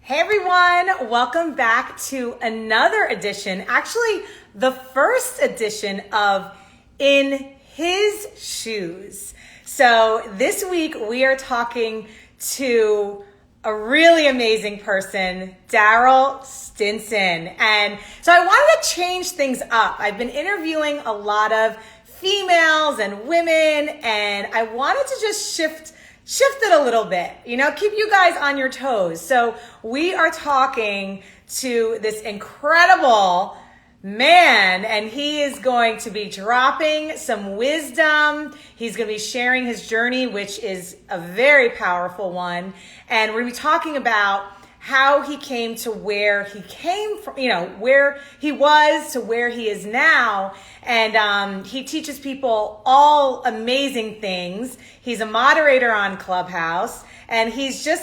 Hey everyone, welcome back to another edition, actually the first edition of In His Shoes. So this week we are talking to a really amazing person, Darryll Stinson. And so I wanted to change things up. I've been interviewing a lot of females and women, and I wanted to just shift it a little bit, keep you guys on your toes. So we are talking to this incredible man, and he is going to be dropping some wisdom. He's going to be sharing his journey, which is a very powerful one. And we're going to be talking about how he came to where he came from, where he was to where he is now. And he teaches people all amazing things. He's a moderator on Clubhouse. And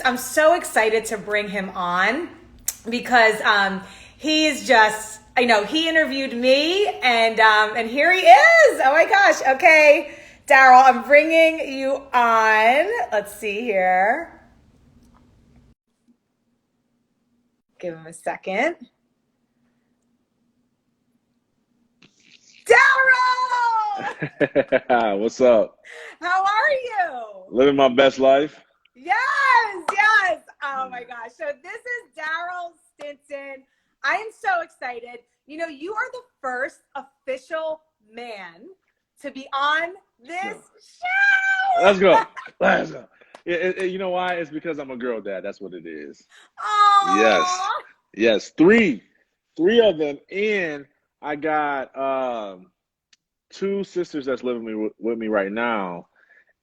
I'm so excited to bring him on because he is just, he interviewed me and here he is. Oh my gosh. Okay, Darryll, I'm bringing you on. Let's see here. Give him a second. Darryll! What's up? How are you? Living my best life. Yes. Oh my gosh. So this is Darryll Stinson. I am so excited. You are the first official man to be on this show. Let's go. You know why? It's because I'm a girl dad. That's what it is. Aww. Yes. Three of them. And I got two sisters that's living with me right now.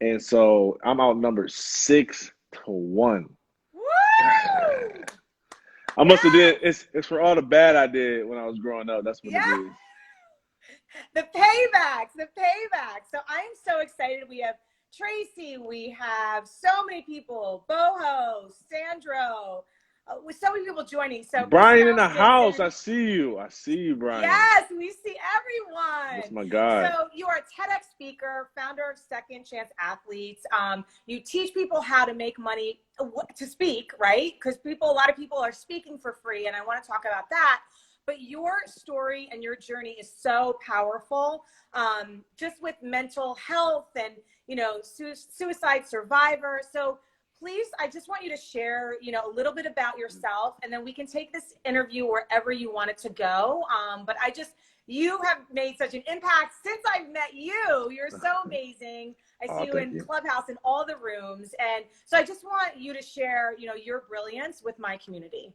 And so I'm outnumbered 6-1. Woo! I must have did. It's for all the bad I did when I was growing up. That's what it is. The paybacks. So I'm so excited. We have Tracy, we have so many people, Boho, Sandro, with so many people joining. So Brian in the house, I see you, Brian. Yes, we see everyone. That's my guy. So you are a TEDx speaker, founder of Second Chance Athletes. You teach people how to make money to speak, right? Because a lot of people are speaking for free, and I want to talk about that. But your story and your journey is so powerful, just with mental health and suicide survivor. So please, I just want you to share, a little bit about yourself, and then we can take this interview wherever you want it to go. But you have made such an impact since I've met you. You're so amazing. I see you in Clubhouse in all the rooms. And so I just want you to share, your brilliance with my community.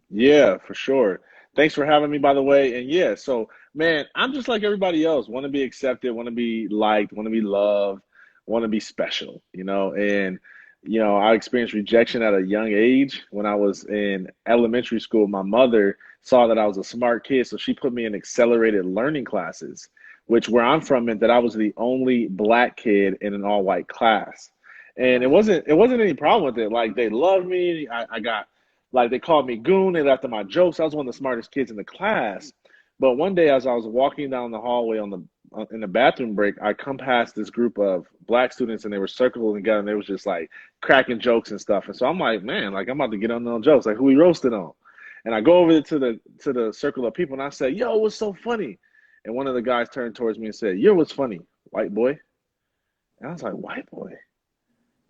Yeah, for sure. Thanks for having me, by the way. And yeah, so man, I'm just like everybody else. Want to be accepted, want to be liked, want to be loved, want to be special, and I experienced rejection at a young age. When I was in elementary school, my mother saw that I was a smart kid, so she put me in accelerated learning classes, which where I'm from meant that I was the only black kid in an all-white class. And it wasn't any problem with it. Like, they loved me. I got, like, they called me goon. They laughed at my jokes. I was one of the smartest kids in the class. But one day, as I was walking down the hallway in the bathroom break, I come past this group of black students, and they were circling together, and they was just like cracking jokes and stuff. And so I'm like, man, like, I'm about to get on those jokes. Like, who we roasted on? And I go over to the circle of people, and I say, yo, what's so funny? And one of the guys turned towards me and said, yo, what's funny, white boy? And I was like, white boy?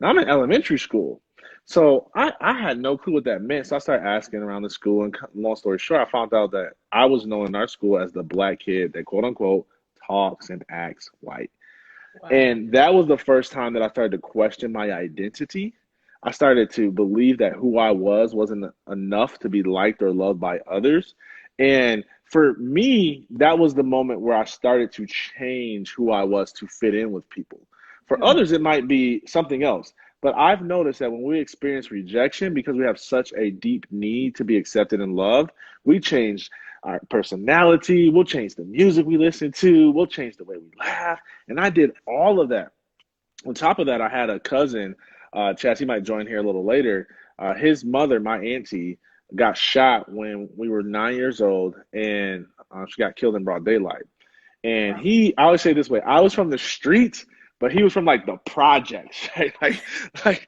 Now, I'm in elementary school. So I had no clue what that meant. So I started asking around the school, and long story short, I found out that I was known in our school as the black kid that, quote unquote, talks and acts white. Wow. And that was the first time that I started to question my identity. I started to believe that who I wasn't enough to be liked or loved by others. And for me, that was the moment where I started to change who I was to fit in with people. For others, it might be something else. But I've noticed that when we experience rejection, because we have such a deep need to be accepted and loved, we change our personality, we'll change the music we listen to, we'll change the way we laugh. And I did all of that. On top of that, I had a cousin, Chaz, he might join here a little later. His mother, my auntie, got shot when we were 9 years old, and she got killed in broad daylight. And I always say it this way, I was from the streets, but he was from like the projects, right? Like,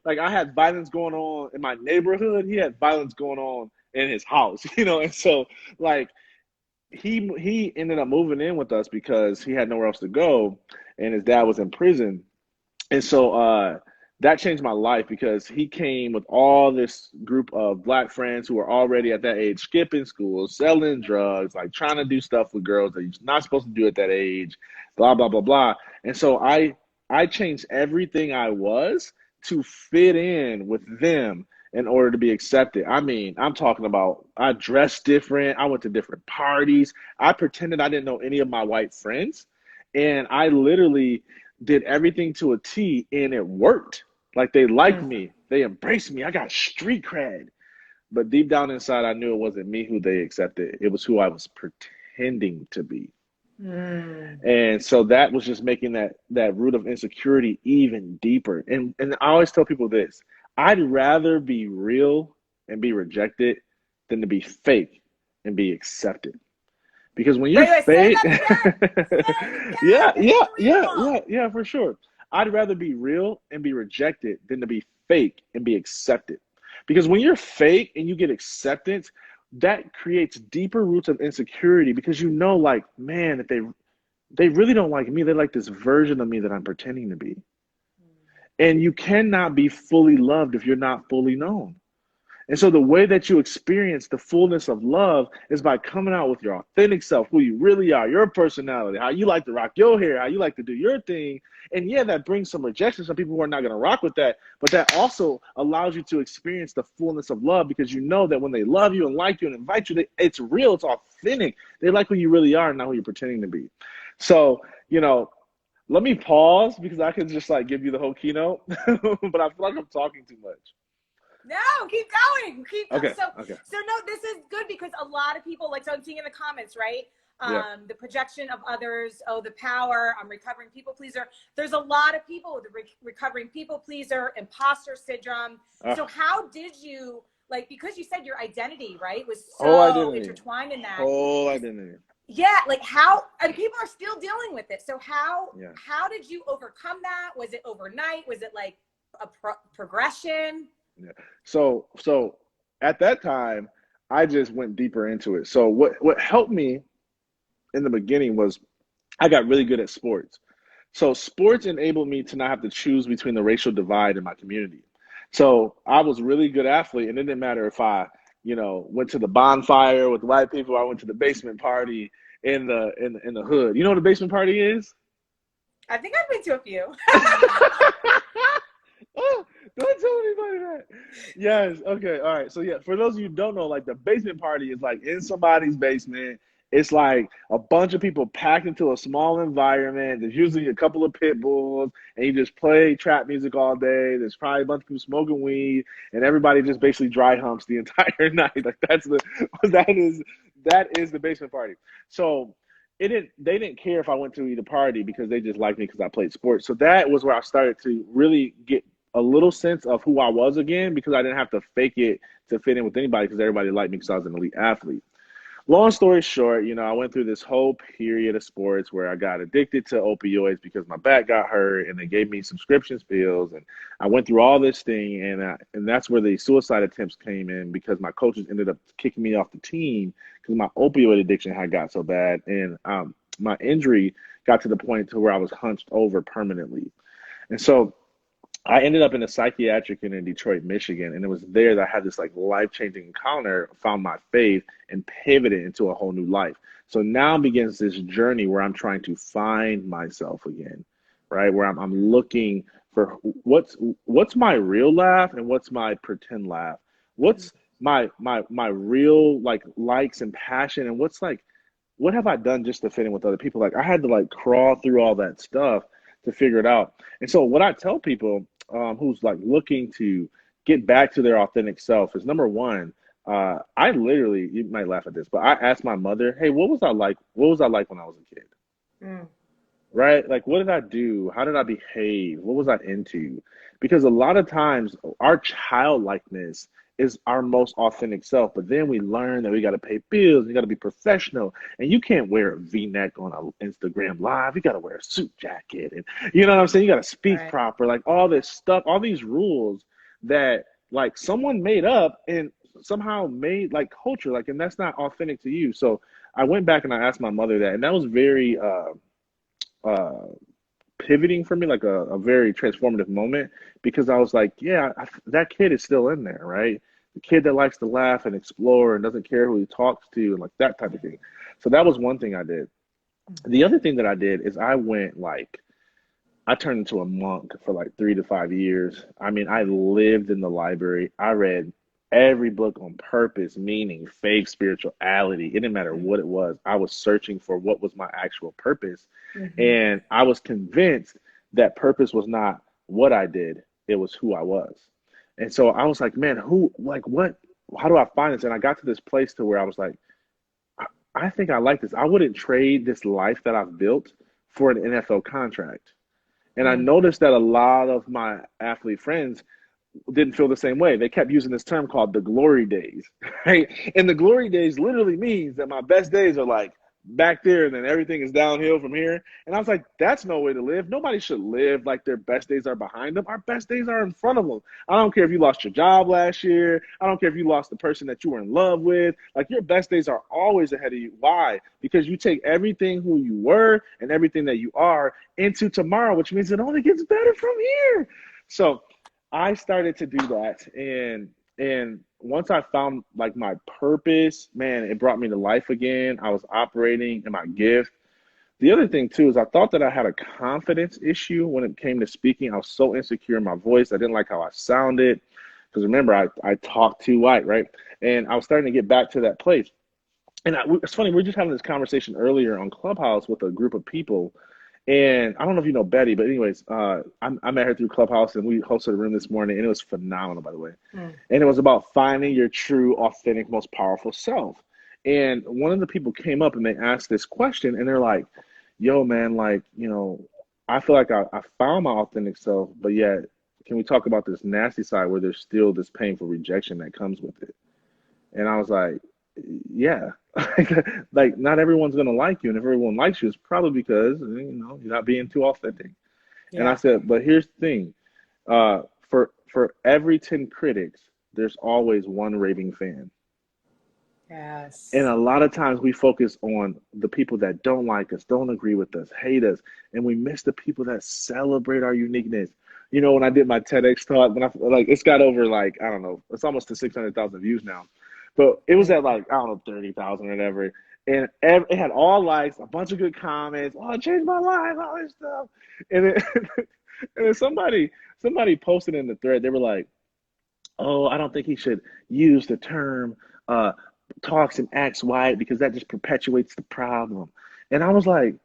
like I had violence going on in my neighborhood. He had violence going on in his house, and so like he ended up moving in with us because he had nowhere else to go, and his dad was in prison. And so that changed my life because he came with all this group of black friends who were already at that age skipping school, selling drugs, like trying to do stuff with girls that you're not supposed to do at that age, blah blah blah blah. And so I changed everything I was to fit in with them in order to be accepted. I mean, I'm talking about I dressed different, I went to different parties, I pretended I didn't know any of my white friends, and I literally did everything to a T, and it worked. Like they liked Mm. me, they embraced me. I got street cred, but deep down inside, I knew it wasn't me who they accepted. It was who I was pretending to be. Mm. And so that was just making that root of insecurity even deeper. And I always tell people this: I'd rather be real and be rejected than to be fake and be accepted. Because when you're Wait, say fake, that again. Say it yeah, again. Be yeah, yeah, real. yeah, yeah, for sure. I'd rather be real and be rejected than to be fake and be accepted. Because when you're fake and you get acceptance, that creates deeper roots of insecurity because like, man, if they really don't like me, they like this version of me that I'm pretending to be. And you cannot be fully loved if you're not fully known. And so the way that you experience the fullness of love is by coming out with your authentic self, who you really are, your personality, how you like to rock your hair, how you like to do your thing. And yeah, that brings some rejection. Some people who are not going to rock with that. But that also allows you to experience the fullness of love because you know that when they love you and like you and invite you, it's real, it's authentic. They like who you really are, not who you're pretending to be. So, let me pause because I can just like give you the whole keynote, but I feel like I'm talking too much. No, keep going. Keep going. Okay, So, okay. no, this is good because a lot of people, like, so I'm seeing in the comments, right? Yeah. The projection of others, oh, the power, I'm recovering people pleaser. There's a lot of people with the recovering people pleaser, imposter syndrome. So how did you, like, because you said your identity, right, was Whole so identity. intertwined in that. Whole identity. Yeah, like how, and people are still dealing with it. So Yeah. how did you overcome that? Was it overnight? Was it like a progression? Yeah. So at that time, I just went deeper into it. So what helped me in the beginning was I got really good at sports. So sports enabled me to not have to choose between the racial divide in my community. So I was a really good athlete, and it didn't matter if I, went to the bonfire with white people, or I went to the basement party in the hood. You know what a basement party is? I think I've been to a few. Oh, don't tell anybody that. Yes. Okay. All right. So yeah, for those of you who don't know, like the basement party is like in somebody's basement. It's like a bunch of people packed into a small environment. There's usually a couple of pit bulls, and you just play trap music all day. There's probably a bunch of people smoking weed, and everybody just basically dry humps the entire night. Like that is the basement party. So they didn't care if I went to either party because they just liked me because I played sports. So that was where I started to really get a little sense of who I was again because I didn't have to fake it to fit in with anybody because everybody liked me because I was an elite athlete. Long story short, I went through this whole period of sports where I got addicted to opioids because my back got hurt and they gave me subscription pills. And I went through all this thing. And that's where the suicide attempts came in because my coaches ended up kicking me off the team because my opioid addiction had got so bad. And my injury got to the point to where I was hunched over permanently. And so I ended up in a psychiatric unit in Detroit, Michigan, and it was there that I had this like life-changing encounter, found my faith, and pivoted into a whole new life. So now begins this journey where I'm trying to find myself again, right? Where I'm looking for what's my real laugh and what's my pretend laugh. What's my real like likes and passion and what have I done just to fit in with other people? Like I had to like crawl through all that stuff to figure it out. And so what I tell people who's like looking to get back to their authentic self is number one, I literally, you might laugh at this, but I asked my mother, hey, what was I like? What was I like when I was a kid? Mm. Right? Like, what did I do? How did I behave? What was I into? Because a lot of times our childlikeness is our most authentic self. But then we learn that we got to pay bills, you got to be professional, and you can't wear a V-neck on an Instagram live. You got to wear a suit jacket, and you know what I'm saying? You got to speak Right. proper, like all this stuff, all these rules that like someone made up and somehow made like culture, like, and that's not authentic to you. So I went back and I asked my mother that, and that was very uh pivoting for me, like a very transformative moment, because I was like, yeah, that kid is still in there, right? The kid that likes to laugh and explore and doesn't care who he talks to and like that type of thing. So that was one thing I did. The other thing that I did is I turned into a monk for like 3 to 5 years. I mean, I lived in the library. I read every book on purpose, meaning, faith, spirituality. It didn't matter what it was. I was searching for what was my actual purpose. Mm-hmm. And I was convinced that purpose was not what I did, it was who I was. And so I was like, man, what, how do I find this? And I got to this place to where I was like, I, I think I like this. I wouldn't trade this life that I've built for an NFL contract. And I noticed that a lot of my athlete friends didn't feel the same way. They kept using this term called the glory days, right? And the glory days literally means that my best days are like back there and then everything is downhill from here. And I was like, that's no way to live. Nobody should live like their best days are behind them. Our best days are in front of them. I don't care if you lost your job last year. I don't care if you lost the person that you were in love with. Like, your best days are always ahead of you. Why? Because you take everything who you were and everything that you are into tomorrow, which means it only gets better from here. So I started to do that, and once I found like my purpose, man, it brought me to life again. I was operating in my gift. The other thing too is I thought that I had a confidence issue when it came to speaking. I was so insecure in my voice. I didn't like how I sounded, because remember, I talked too white, right? And I was starting to get back to that place. And it's funny, we were just having this conversation earlier on Clubhouse with a group of people, and I don't know if you know Betty, but anyways, I met her through Clubhouse, and we hosted a room this morning, and it was phenomenal, by the way. Mm. And it was about finding your true, authentic, most powerful self. And one of the people came up and they asked this question, and they're like, yo, man, like, I feel like I found my authentic self, but yet, can we talk about this nasty side where there's still this painful rejection that comes with it? And I was like, yeah, like not everyone's gonna like you, and if everyone likes you, it's probably because you're not being too authentic. And I Yeah. said, but here's the thing: for every 10 critics, there's always one raving fan. And Yes. a lot of times we focus on the people that don't like us, don't agree with us, hate us, and we miss the people that celebrate our uniqueness. When I did my TEDx talk, when I like, it's got over like, I don't know, it's almost to 600,000 views now. But it was at like, I don't know, 30,000 or whatever. And it had all likes, a bunch of good comments. Oh, it changed my life, all this stuff. And then, and then somebody posted in the thread, they were like, oh, I don't think he should use the term uh, talks and acts white because that just perpetuates the problem. And I was like,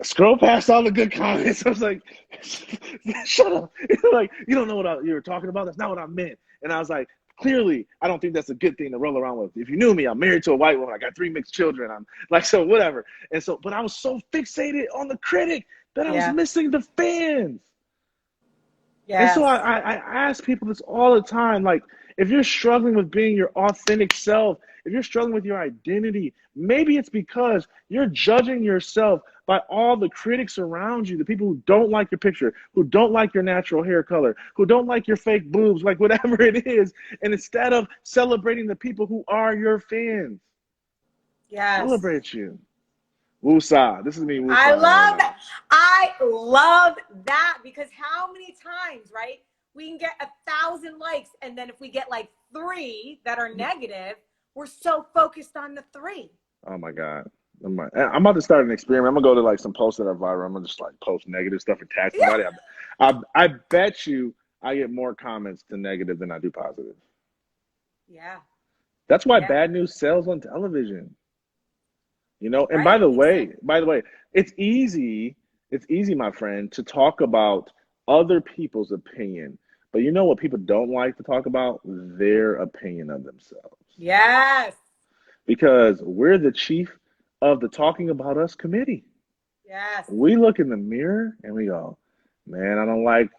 scroll past all the good comments. I was like, shut up. Like, you don't know what you were talking about. That's not what I meant. And I was like, clearly, I don't think that's a good thing to roll around with. If you knew me, I'm married to a white woman. I got 3 mixed children. I'm like, so whatever. And so, but I was so fixated on the critic that I was Yeah. missing the fans. And so Yes. I ask people this all the time. Like, if you're struggling with being your authentic self, if you're struggling with your identity, maybe it's because you're judging yourself by all the critics around you, the people who don't like your picture, who don't like your natural hair color, who don't like your fake boobs, like whatever it is. And instead of celebrating the people who are your fans, Yes. celebrate you. Woosah. This is me I woosahing right love now. that. I love that because how many times, right? We can get 1,000 likes, and then if we get like 3 that are negative, we're so focused on the 3. Oh my God. I'm about to start an experiment. I'm gonna go to like some posts that are viral. I'm gonna just like post negative stuff and tag Yeah. somebody. I bet you I get more comments to negative than I do positive. Yeah. That's why Yeah. bad news sells on television. And by Right. the way, Exactly. it's easy, my friend, to talk about other people's opinion. But you know what people don't like to talk about? Their opinion of themselves. Yes. Because we're the chief of the Talking About Us committee. Yes. We look in the mirror and we go, man, I don't like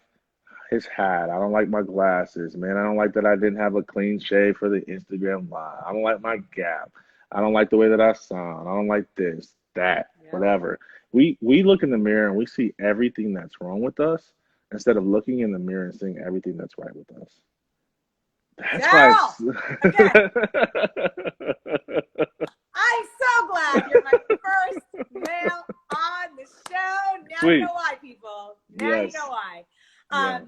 his hat. I don't like my glasses, man. I don't like that I didn't have a clean shave for the Instagram live. I don't like my gap. I don't like the way that I sound. I don't like this, that, Yep. whatever. We look in the mirror and we see everything that's wrong with us instead of looking in the mirror and seeing everything that's right with us. That's why Darryl, it's again, I'm so glad you're my first male on the show. Now you know sweet. why, people. Now you know Yes. why. Yeah.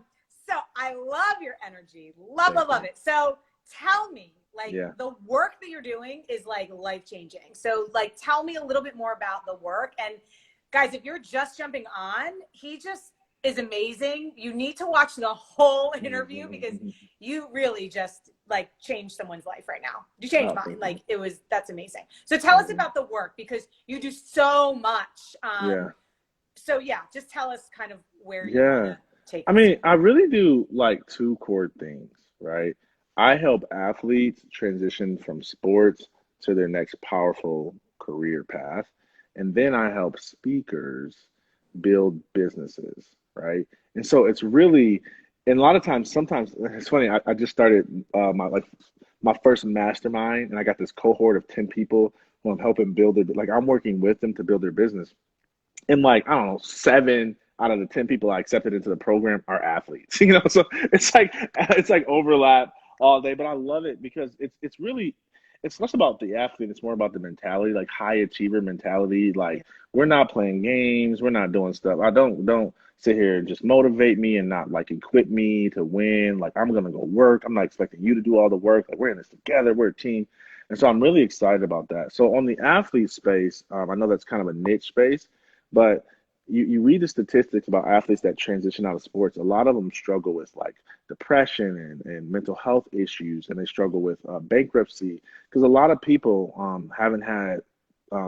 So I love your energy. Love, Thank love, love you. it. So tell me, like, Yeah. the work that you're doing is like life changing. So, like, tell me a little bit more about the work. And guys, if you're just jumping on, he just is amazing. You need to watch the whole interview because Mhm. you really just like changed someone's life right now. You changed Oh, mine. thank you. Like, that's amazing. So tell us Mhm. about the work because you do so much. Yeah. So yeah, just tell us kind of where you want Yeah. to take I us. mean, I really do like two core things, right? I help athletes transition from sports to their next powerful career path. And then I help speakers build businesses, right? And so it's really, and a lot of times, sometimes it's funny. I just started my first mastermind, and I got this cohort of 10 people who I'm helping build their, like I'm working with them to build their business. And like, I don't know, 7 out of the 10 people I accepted into the program are athletes, so it's like overlap all day, but I love it because it's really, it's less about the athlete, it's more about the mentality, like high achiever mentality. Yeah. Like we're not playing games, we're not doing stuff. I don't sit here and just motivate me and not like equip me to win. Like I'm gonna go work. I'm not expecting you to do all the work. Like we're in this together, we're a team. And so I'm really excited about that. So on the athlete space, I know that's kind of a niche space, but you read the statistics about athletes that transition out of sports. A lot of them struggle with like depression and mental health issues, and they struggle with bankruptcy because a lot of people haven't had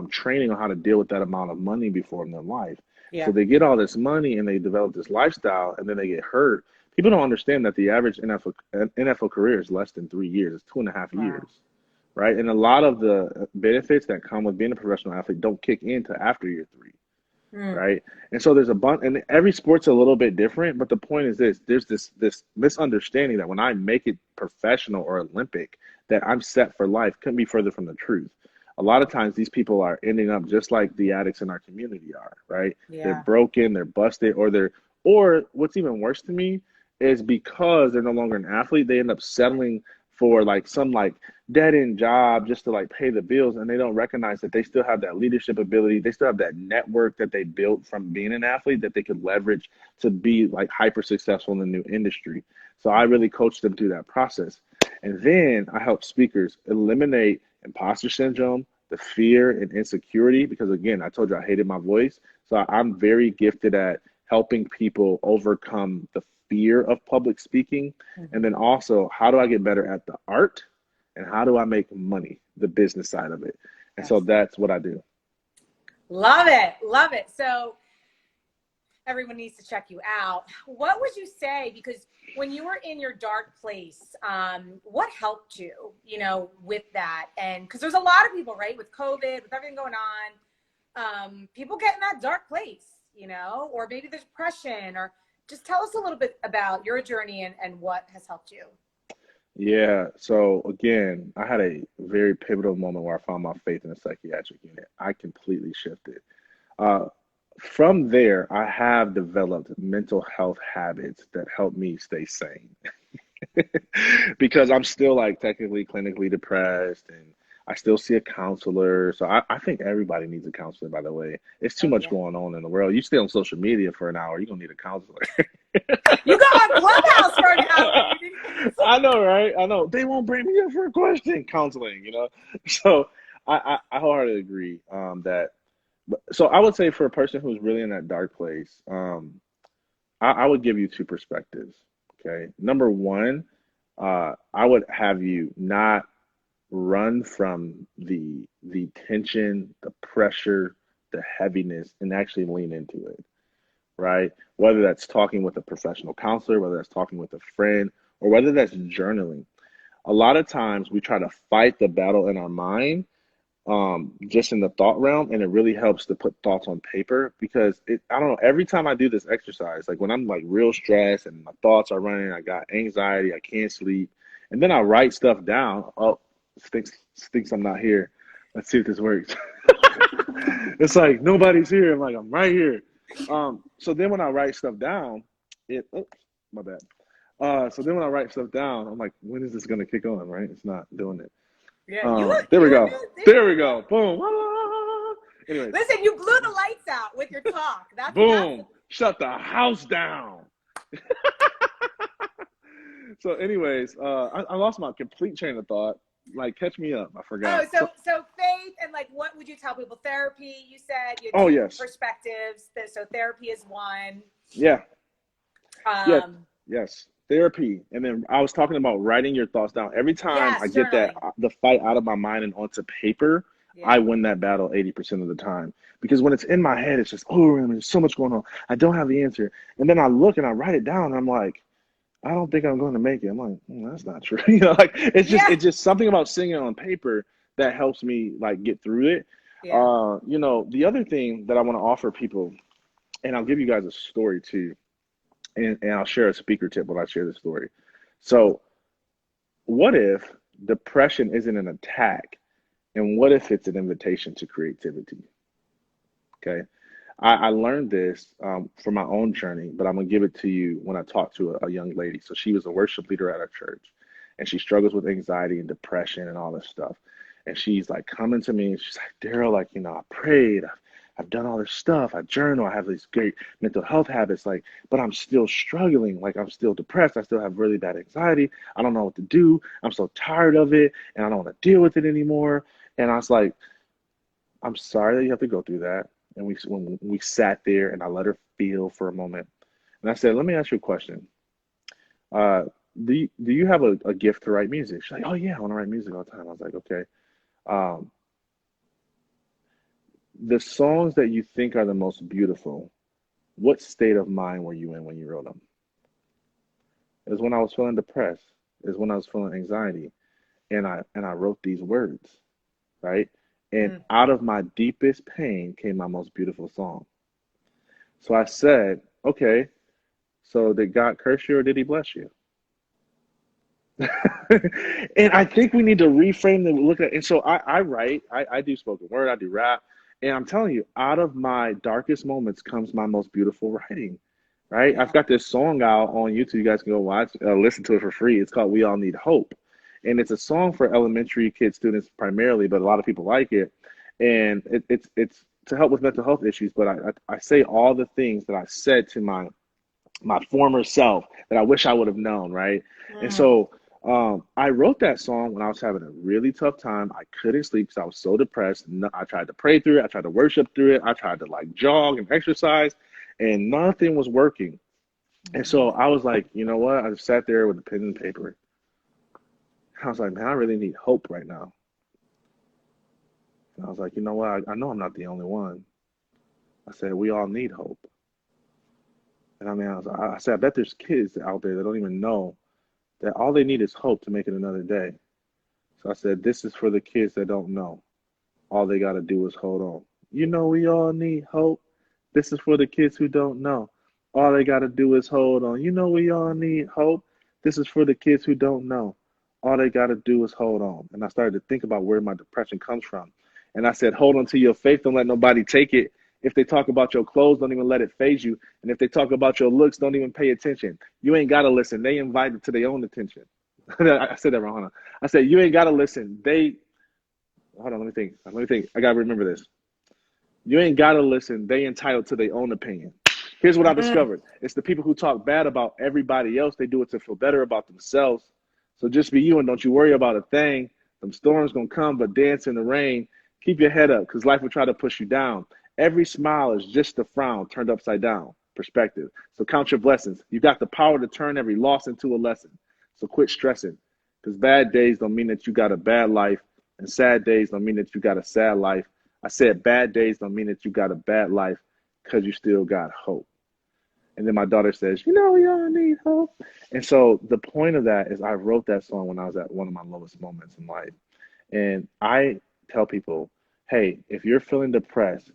training on how to deal with that amount of money before in their life. So Yeah. they get all this money and they develop this lifestyle, and then they get hurt. People don't understand that the average NFL career is less than 3 years. It's 2.5 years, Wow. right? And a lot of the benefits that come with being a professional athlete don't kick into after year 3, Mm. right? And so there's a bunch, and every sport's a little bit different. But the point is this: there's this misunderstanding that when I make it professional or Olympic, that I'm set for life. Couldn't be further from the truth. A lot of times, these people are ending up just like the addicts in our community are, right? They're Yeah. broken, they're busted, or what's even worse to me is because they're no longer an athlete, they end up settling for like some like dead end job just to like pay the bills, and they don't recognize that they still have that leadership ability, they still have that network that they built from being an athlete that they could leverage to be like hyper successful in the new industry. So I really coach them through that process, and then I help speakers eliminate imposter syndrome, the fear and insecurity, because again, I told you I hated my voice. So I'm very gifted at helping people overcome the fear of public speaking, and Mhm. then also how do I get better at the art, and how do I make money, the business side of it. And so Yes. that's what I do. Love it. Love it. So everyone needs to check you out. What would you say? Because when you were in your dark place, what helped you, with that? And because there's a lot of people, right, with COVID, with everything going on, people get in that dark place, or maybe there's depression, or just tell us a little bit about your journey and what has helped you. Yeah. So again, I had a very pivotal moment where I found my faith in a psychiatric unit. I completely shifted. Uh, from there, I have developed mental health habits that help me stay sane. Because I'm still like technically clinically depressed, and I still see a counselor. So I think everybody needs a counselor, by the way. It's too Oh, much yeah. going on in the world. You stay on social media for an hour, you're gonna need a counselor. You go on Clubhouse for an hour. You didn't. I know, right? I know. They won't bring me up for a question, counseling. So I wholeheartedly agree that. So I would say for a person who's really in that dark place, I would give you two perspectives. Okay. Number one, I would have you not run from the tension, the pressure, the heaviness, and actually lean into it, right? Whether that's talking with a professional counselor, whether that's talking with a friend, or whether that's journaling. A lot of times we try to fight the battle in our mind just in the thought realm, and it really helps to put thoughts on paper because I don't know, every time I do this exercise, like when I'm like real stressed and my thoughts are running, I got anxiety, I can't sleep, and then I write stuff down. Oh, stinks I'm not here. Let's see if this works. It's like nobody's here. I'm like, I'm right here. So then when I write stuff down, oops, my bad. So then when I write stuff down, I'm like, when is this gonna kick on, right? It's not doing it. Yeah, There we you go. were good. There we go. Boom. Anyways, Listen, you blew the lights out with your talk. That's boom. Shut the house down. So, anyways, I lost my complete train of thought. Like, catch me up. I Oh, forgot. so faith and like, what would you tell people? Therapy, you said you had Oh, two yes. perspectives. So therapy is one. Yeah. Yeah. Um, Yes. Therapy. And then I was talking about writing your thoughts down. Every time I yes, get that journaling. the fight out of my mind and onto paper, I Yeah. win that battle 80% of the time. Because when it's in my head, it's just, oh, there's so much going on. I don't have the answer. And then I look and I write it down and I'm like, I don't think I'm going to make it. I'm like, that's not true. Like Yeah. it's just something about seeing it on paper that helps me like get through it. Yeah. The other thing that I want to offer people, and I'll give you guys a story too, and I'll share a speaker tip when I share the story. So, what if depression isn't an attack, and what if it's an invitation to creativity? Okay. I learned this from my own journey, but I'm gonna give it to you when I talked to a young lady. So she was a worship leader at our church, and she struggles with anxiety and depression and all this stuff. And she's like coming to me, and she's like, Darryll, like I prayed, I've done all this stuff, I journal, I have these great mental health habits, like, but I'm still struggling, like I'm still depressed, I still have really bad anxiety, I don't know what to do, I'm so tired of it, and I don't want to deal with it anymore. And I was like, I'm sorry that you have to go through that. And when we sat there and I let her feel for a moment. And I said, let me ask you a question. Uh, do you have a gift to write music? She's like, oh yeah, I want to write music all the time. I was like, okay. Um, the songs that you think are the most beautiful, what state of mind were you in when you wrote them? It was when I was feeling depressed. It was when I was feeling anxiety. And I wrote these words, right? And Mm. out of my deepest pain came my most beautiful song. So I said, okay, so did God curse you or did he bless you? And I think we need to reframe the look at it. And so I write, I do spoken word, I do rap. And I'm telling you, out of my darkest moments comes my most beautiful writing, right? Yeah. I've got this song out on YouTube. You guys can go watch, listen to it for free. It's called We All Need Hope. And it's a song for elementary kid students primarily, but a lot of people like it. And it's to help with mental health issues. But I say all the things that I said to my former self that I wish I would have known, right? And Mm. so I wrote that song when I was having a really tough time. I couldn't sleep because I was so depressed. I tried to pray through it. I tried to worship through it. I tried to like jog and exercise, and nothing was working. And so I was like, you know what? I just sat there with a pen and paper. I was like, man, I really need hope right now. And I was like, you know what? I know I'm not the only one. I said, we all need hope. And I mean, I said, I bet there's kids out there that don't even know that all they need is hope to make it another day. So I said, this is for the kids that don't know. All they got to do is hold on. You know, we all need hope. This is for the kids who don't know. All they got to do is hold on. You know, we all need hope. This is for the kids who don't know. All they got to do is hold on. And I started to think about where my depression comes from. And I said, hold on to your faith. Don't let nobody take it. If they talk about your clothes, don't even let it phase you. And if they talk about your looks, don't even pay attention. You ain't got to listen. They invited to their own attention. I said that wrong. Hold on. I said, you ain't got to listen. Hold on, let me think. I got to remember this. You ain't got to listen. They entitled to their own opinion. Here's what I Mm. discovered. It's the people who talk bad about everybody else. They do it to feel better about themselves. So just be you and don't you worry about a thing. Them storms going to come, but dance in the rain. Keep your head up because life will try to push you down. Every smile is just a frown turned upside down. Perspective. So count your blessings. You got the power to turn every loss into a lesson. So quit stressing because bad days don't mean that you got a bad life, and sad days don't mean that you got a sad life. I said bad days don't mean that you got a bad life because you still got hope. And then my daughter says, you know, we all need hope. And so the point of that is I wrote that song when I was at one of my lowest moments in life. And I tell people hey, if you're feeling depressed,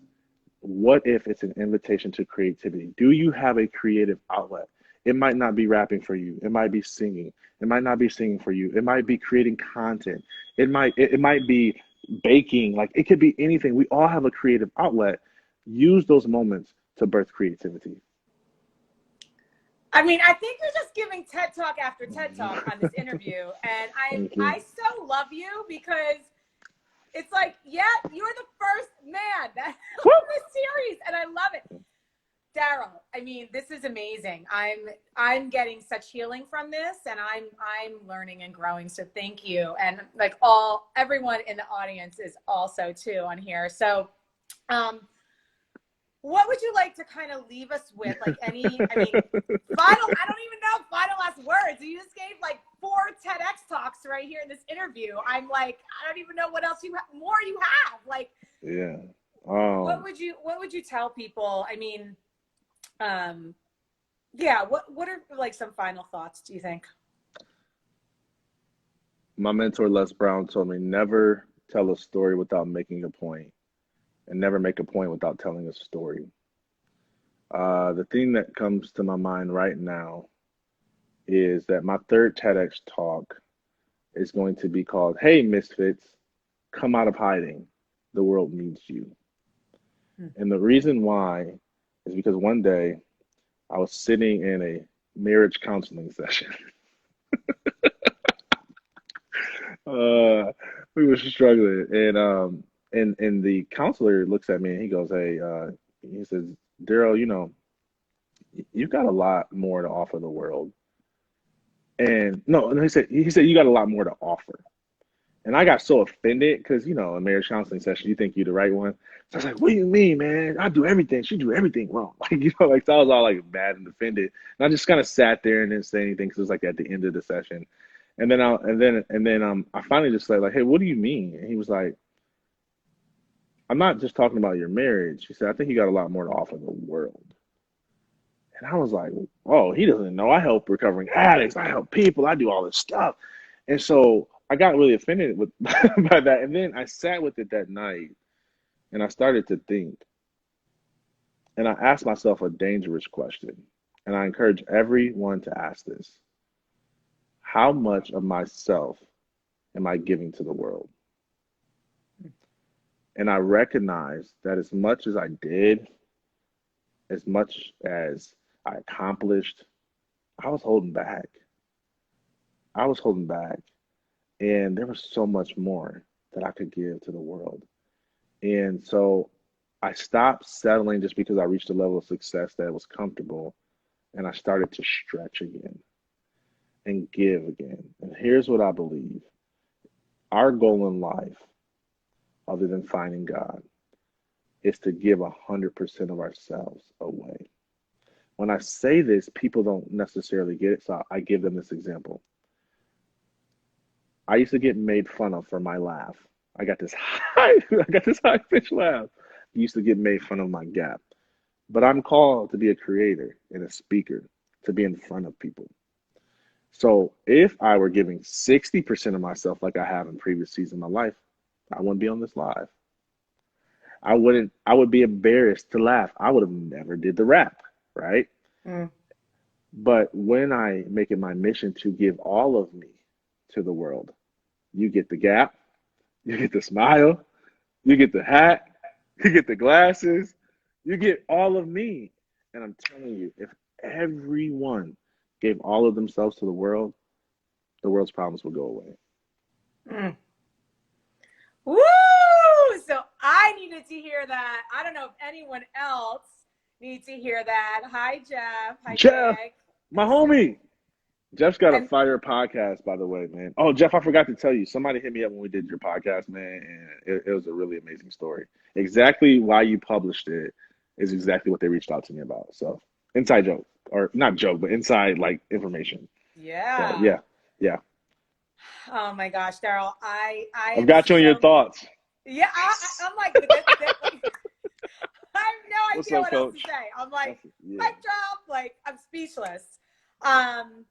what if it's an invitation to creativity? Do you have a creative outlet? It might not be rapping for you. It might be singing. It might not be singing for you. It might be creating content. It might be baking. Like it could be anything. We all have a creative outlet. Use those moments to birth creativity. I mean, I think you're just giving TED Talk after TED Talk on this interview, and Thank I you. so love you because it's like, yeah, you're the first man that on Woo! this series, and I love it. Darryll, I mean, this is amazing. I'm getting such healing from this, and I'm learning and growing. So thank you, and like everyone in the audience is also too on here. So, what would you like to kind of leave us with? Like I mean, I don't even know final last words. You just gave like 4 TEDx talks right here in this interview. I'm like, I don't even know what else more you have. Like, Yeah. what would you tell people? I mean, yeah, what are like some final thoughts, do you think? My mentor Les Brown told me never tell a story without making a point, and never make a point without telling a story. The thing that comes to my mind right now is that my third TEDx talk is going to be called "Hey Misfits, Come Out of Hiding. The World Needs You." And the reason why is because one day I was sitting in a marriage counseling session. uh, we were struggling, and the counselor looks at me and he goes, "Hey," he says, "Darryll, you've got a lot more to offer the world." And no, he said you got a lot more to offer. And I got so offended because a marriage counseling session, you think you're the right one. So I was like, "What do you mean, man? I do everything. She do everything wrong." Like so I was all like mad and offended. And I just kind of sat there and didn't say anything because it was like at the end of the session. And then I finally just said like, "Hey, what do you mean?" And he was like, "I'm not just talking about your marriage." He said, "I think you got a lot more to offer the world." And I was like, "Oh, he doesn't know. I help recovering addicts. I help people. I do all this stuff." And so I got really offended with by that. And then I sat with it that night and I started to think. And I asked myself a dangerous question. And I encourage everyone to ask this. How much of myself am I giving to the world? And I recognized that as much as I did, as much as I accomplished, I was holding back. I was holding back. And there was so much more that I could give to the world. And so I stopped settling just because I reached a level of success that was comfortable. And I started to stretch again and give again. And here's what I believe our goal in life, other than finding God, is to give 100% of ourselves away. When I say this, people don't necessarily get it. So I give them this example. I used to get made fun of for my laugh. I got this high pitched laugh. I used to get made fun of my gap. But I'm called to be a creator and a speaker, to be in front of people. So if I were giving 60% of myself like I have in previous seasons of my life, I wouldn't be on this live. I would be embarrassed to laugh. I would have never did the rap, right? Mm. But when I make it my mission to give all of me to the world, you get the gap, you get the smile, you get the hat, you get the glasses, you get all of me. And I'm telling you, if everyone gave all of themselves to the world's problems would go away. Mm. Woo! So I needed to hear that. I don't know if anyone else needs to hear that. Hi, Jeff. Hi, Jeff, Nick. my homie. Jeff's got a And fire podcast, by the way, man. Oh, Jeff, I forgot to tell you. Somebody hit me up when we did your podcast, man, and it was a really amazing story. Exactly why you published it is exactly what they reached out to me about. So, inside joke, or not joke, but inside like information. So, yeah. yeah. Oh my gosh, Darryll, I I've am got you on your so thoughts. yeah. I'm like, like I have no What's idea up, what else to Coach? say. I'm like, Yeah. mic drop. Like I'm speechless. Um,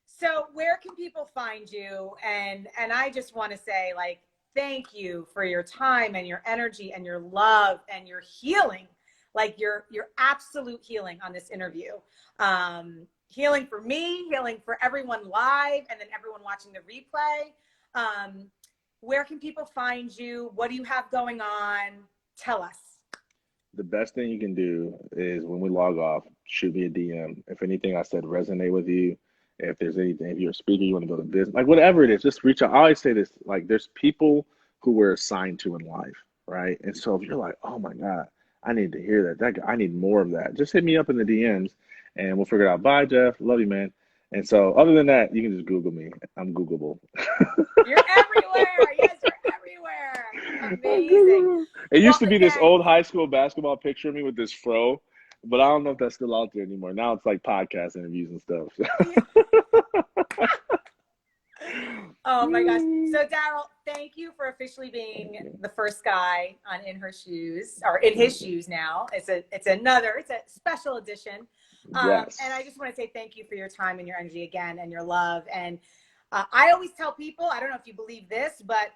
so where can people find you? And I just want to say, like, thank you for your time and your energy and your love and your healing, like your absolute healing on this interview. Healing for me, healing for everyone live, and then everyone watching the replay. Where can people find you? What do you have going on? Tell us. The best thing you can do is when we log off, shoot me a DM. If anything I said resonate with you, if there's anything, if you're a speaker, you want to go to business, like whatever it is, just reach out. I always say this, like there's people who we're assigned to in life, right? And so if you're like, oh my God, I need to hear that, I need more of that, just hit me up in the DMs and we'll figure it out. Bye, Jeff. Love you, man. And so other than that, you can just Google me. I'm Googleable. You're everywhere. Yes, you're everywhere. Amazing. It used to be this Again, old high school basketball picture of me with this fro, but I don't know if that's still out there anymore. Now it's like podcast interviews and stuff. Oh my gosh. So Darryll, thank you for officially being the first guy on In Her Shoes, or In His Shoes now. It's a special edition. Yes. And I just want to say thank you for your time and your energy again and your love. And I always tell people, I don't know if you believe this, but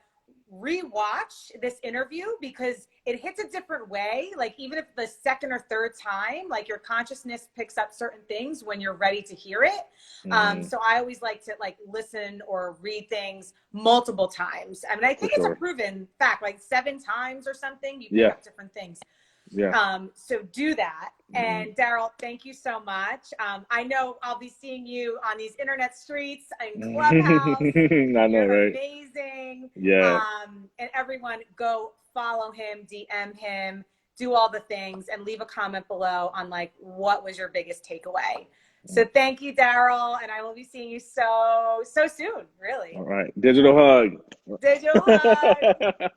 rewatch this interview because it hits a different way. Like even if the second or third time, like your consciousness picks up certain things when you're ready to hear it. So I always like to like listen or read things multiple times. I mean, I think it's a proven fact, like 7 times or something, you pick up different things. So do that. And Darryll, thank you so much. I know I'll be seeing you on these internet streets in Clubhouse. I know, You're right? amazing. Yeah. And everyone go follow him, DM him, do all the things, and leave a comment below on like what was your biggest takeaway. So thank you, Darryll, and I will be seeing you so soon, really. All right. Digital hug. Digital hug.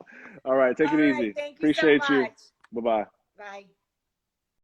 All right. Take it easy. Thank you Appreciate so much. you. Bye-bye. Bye.